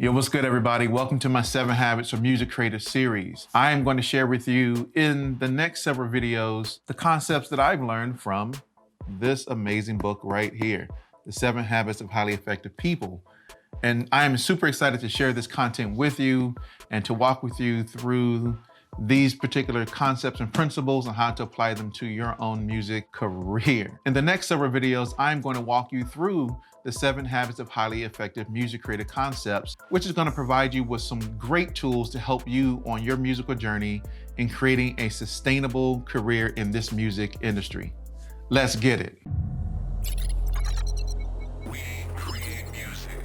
Yo, what's good, everybody? Welcome to my 7 Habits of Music Creators series. I am going to share with you in the next several videos the concepts that I've learned from this amazing book right here, The 7 Habits of Highly Effective People. And I am super excited to share this content with you and to walk with you through these particular concepts and principles and how to apply them to your own music career. In the next several videos, I'm going to walk you through the 7 Habits of Highly Effective Music Creator concepts, which is going to provide you with some great tools to help you on your musical journey in creating a sustainable career in this music industry. Let's get it. We create music.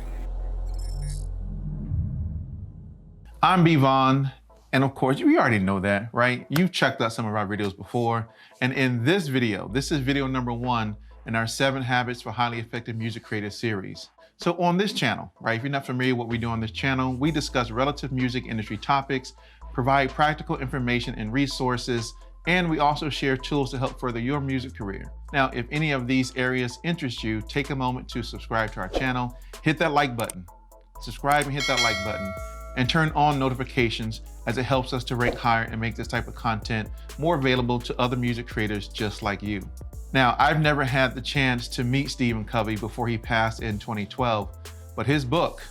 I'm Bvon. And of course, you already know that, right? You've checked out some of our videos before. And in this video, this is video number 1 in our 7 Habits for Highly Effective Music Creators series. So on this channel, right, if you're not familiar with what we do on this channel, we discuss relative music industry topics, provide practical information and resources, and we also share tools to help further your music career. Now, if any of these areas interest you, take a moment to subscribe to our channel, hit that like button, subscribe and hit that like button, and turn on notifications as it helps us to rank higher and make this type of content more available to other music creators just like you. Now, I've never had the chance to meet Stephen Covey before he passed in 2012, but his book,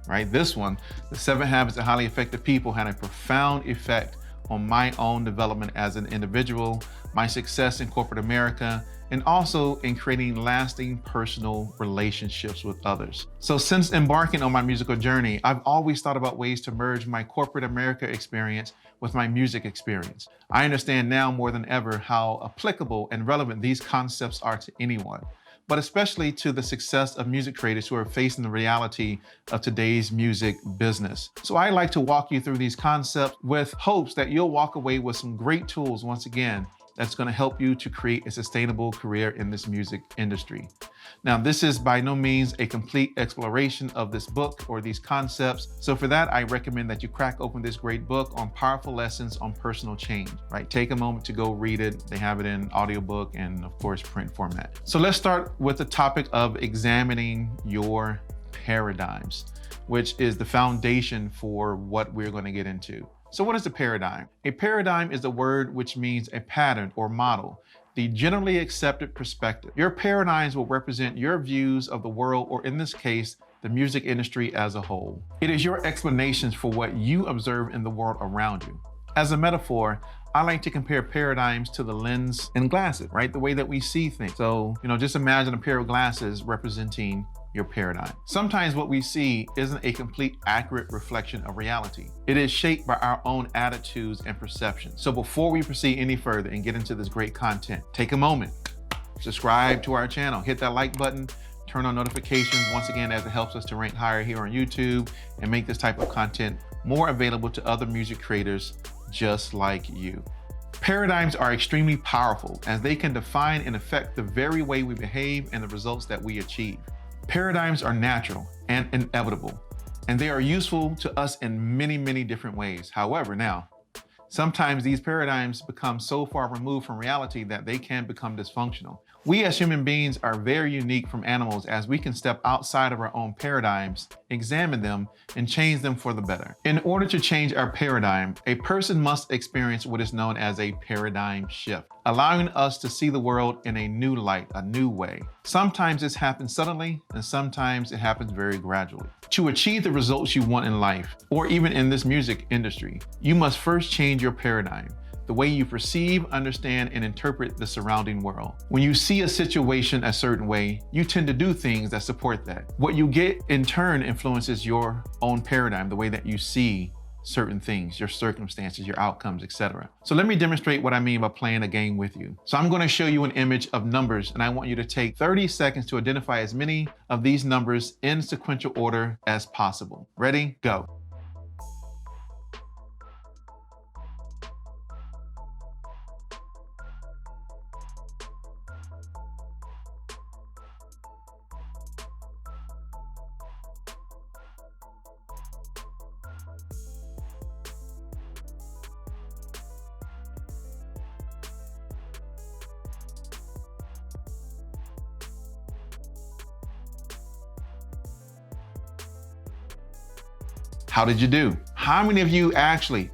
right, this one, The 7 Habits of Highly Effective People, had a profound effect on my own development as an individual, my success in corporate America, and also in creating lasting personal relationships with others. So since embarking on my musical journey, I've always thought about ways to merge my corporate America experience with my music experience. I understand now more than ever how applicable and relevant these concepts are to anyone, but especially to the success of music creators who are facing the reality of today's music business. So I like to walk you through these concepts with hopes that you'll walk away with some great tools once again that's going to help you to create a sustainable career in this music industry. Now, this is by no means a complete exploration of this book or these concepts. So for that, I recommend that you crack open this great book on powerful lessons on personal change, right? Take a moment to go read it. They have it in audiobook and of course, print format. So let's start with the topic of examining your paradigms, which is the foundation for what we're going to get into. So what is a paradigm? A paradigm is a word which means a pattern or model, the generally accepted perspective. Your paradigms will represent your views of the world, or in this case, the music industry as a whole. It is your explanations for what you observe in the world around you. As a metaphor, I like to compare paradigms to the lens in glasses, right? The way that we see things. So, just imagine a pair of glasses representing your paradigm. Sometimes what we see isn't a complete accurate reflection of reality. It is shaped by our own attitudes and perceptions. So before we proceed any further and get into this great content, take a moment, subscribe to our channel, hit that like button, turn on notifications once again as it helps us to rank higher here on YouTube and make this type of content more available to other music creators just like you. Paradigms are extremely powerful as they can define and affect the very way we behave and the results that we achieve. Paradigms are natural and inevitable, and they are useful to us in many, many different ways. However, now, sometimes these paradigms become so far removed from reality that they can become dysfunctional. We as human beings are very unique from animals as we can step outside of our own paradigms, examine them, and change them for the better. In order to change our paradigm, a person must experience what is known as a paradigm shift, allowing us to see the world in a new light, a new way. Sometimes this happens suddenly, and sometimes it happens very gradually. To achieve the results you want in life, or even in this music industry, you must first change your paradigm, the way you perceive, understand, and interpret the surrounding world. When you see a situation a certain way, you tend to do things that support that. What you get in turn influences your own paradigm, the way that you see certain things, your circumstances, your outcomes, etc. So let me demonstrate what I mean by playing a game with you. So I'm going to show you an image of numbers, and I want you to take 30 seconds to identify as many of these numbers in sequential order as possible. Ready? Go. How did you do? How many of you honestly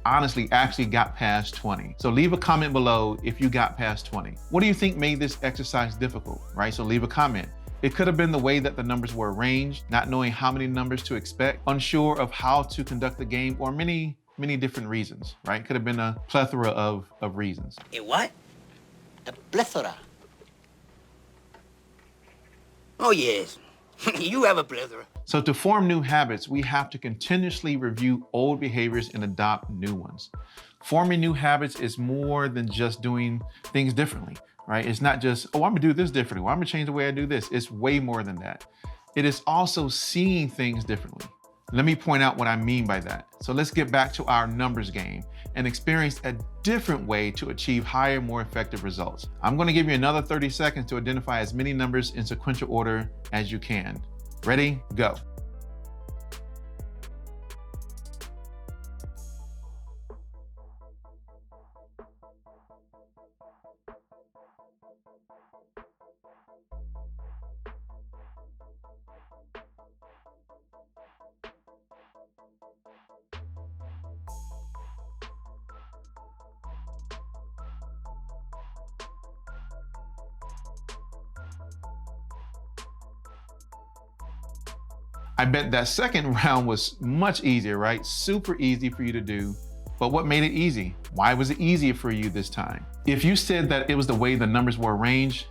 got past 20? So leave a comment below if you got past 20. What do you think made this exercise difficult, right? So leave a comment. It could have been the way that the numbers were arranged, not knowing how many numbers to expect, unsure of how to conduct the game, or many different reasons, right? Could have been a plethora of reasons. A what? A plethora. Oh, yes. You have a plethora. So to form new habits, we have to continuously review old behaviors and adopt new ones. Forming new habits is more than just doing things differently, right? It's not just, oh, I'm gonna do this differently. Well, I'm gonna change the way I do this. It's way more than that. It is also seeing things differently. Let me point out what I mean by that. So let's get back to our numbers game and experience a different way to achieve higher, more effective results. I'm gonna give you another 30 seconds to identify as many numbers in sequential order as you can. Ready? Go. I bet that second round was much easier, right? Super easy for you to do. But what made it easy? Why was it easier for you this time? If you said that it was the way the numbers were arranged,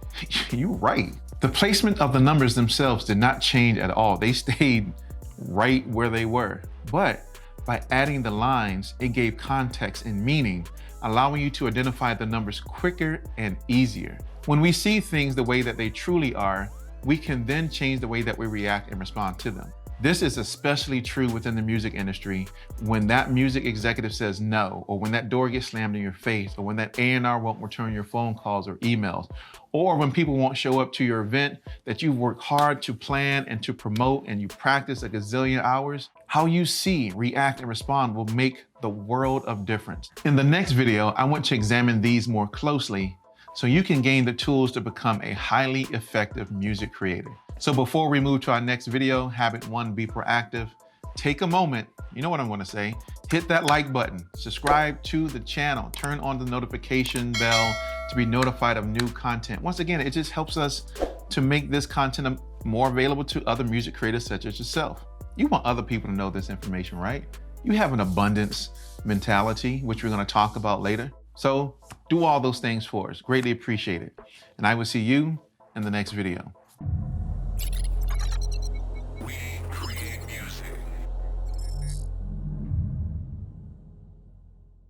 you're right. The placement of the numbers themselves did not change at all. They stayed right where they were. But by adding the lines, it gave context and meaning, allowing you to identify the numbers quicker and easier. When we see things the way that they truly are, we can then change the way that we react and respond to them. This is especially true within the music industry when that music executive says no, or when that door gets slammed in your face, or when that A&R won't return your phone calls or emails, or when people won't show up to your event that you've worked hard to plan and to promote and you practice a gazillion hours. How you see, react, and respond will make the world of difference. In the next video, I want to examine these more closely so you can gain the tools to become a highly effective music creator. So before we move to our next video, habit 1, be proactive. Take a moment, you know what I'm gonna say, hit that like button, subscribe to the channel, turn on the notification bell to be notified of new content. Once again, it just helps us to make this content more available to other music creators such as yourself. You want other people to know this information, right? You have an abundance mentality, which we're gonna talk about later. So do all those things for us. Greatly appreciate it. And I will see you in the next video.